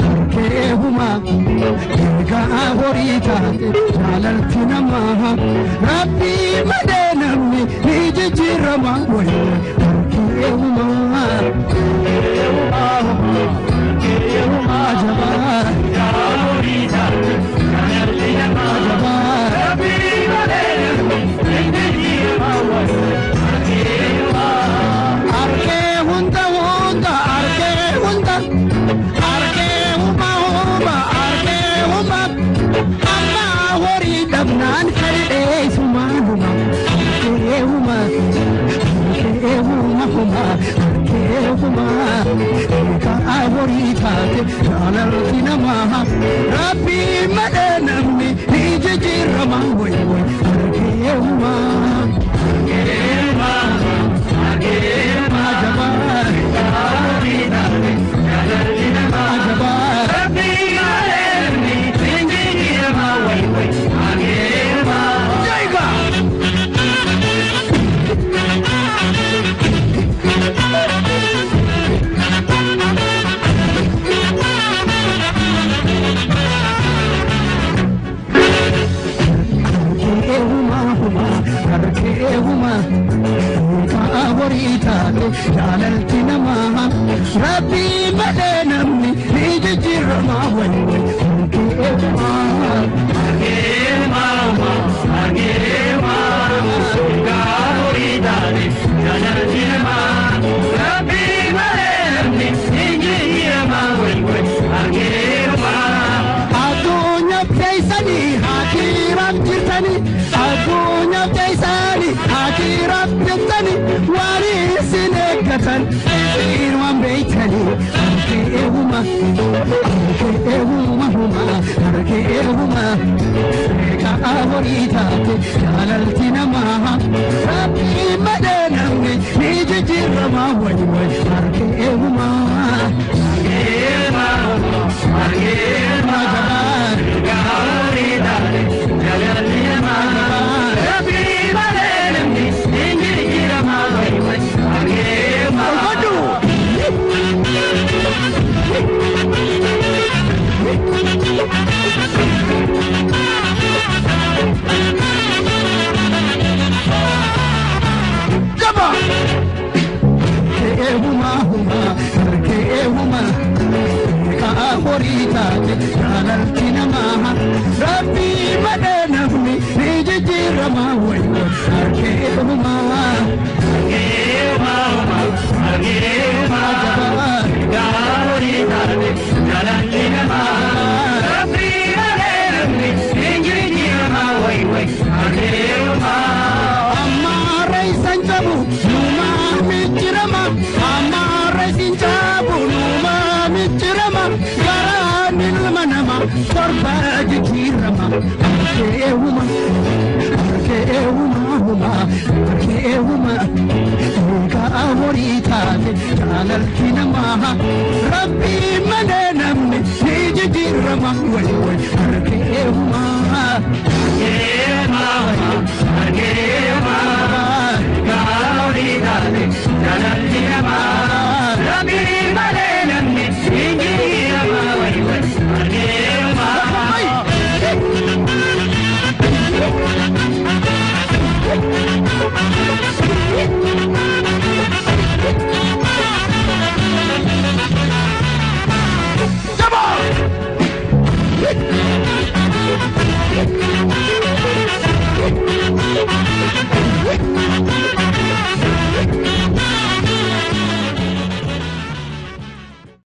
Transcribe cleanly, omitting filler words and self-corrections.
harkeehuma eegaa horii taate jaalalti namaa rabbii malee namni ni jijjiirama harkeehuma ajabaa horii taate jaalalti namaa rabbii malee namni ni jijjiirama harkeehuma nan kare sumanuma huma ka awori taate jaalalti namaa rabbii malee namni ni jijjiirama harkeehuma ajabaa awori taate jaalalti namaa rabbii malee namni ni jijjiirama jaalalti namaa rabbii malee namni ni jijjiirama harkeehuma horii taate jaalalti namaa rabbii malee namni ni jijjiirama harkeehuma addunyaa keessanii hakiiraaf jirtanii addunyaa keessanii hakiiraaf jirtanii wariisin eeggatan waan beeytanii harkeehuma harkeehuma eegaa horii taate jaalalti namaa rabbii malee namni ni jijjiirama harkeehuma horii taate jaalalti namaa rabbii malee namni ni jijjiirama harkeehuma horii taate jaalalti namaa rabbii malee namni ni jijjiirama harkeehuma ammaa reessan jabu numaa mijjirama ammaa reessin jabu numaa mijjirama garaan ilma namaa torbaa jijjiirama harkeehuma eegaa horii taate jaalalti namaa rabbii malee namni ni jijjiirama harkeehuma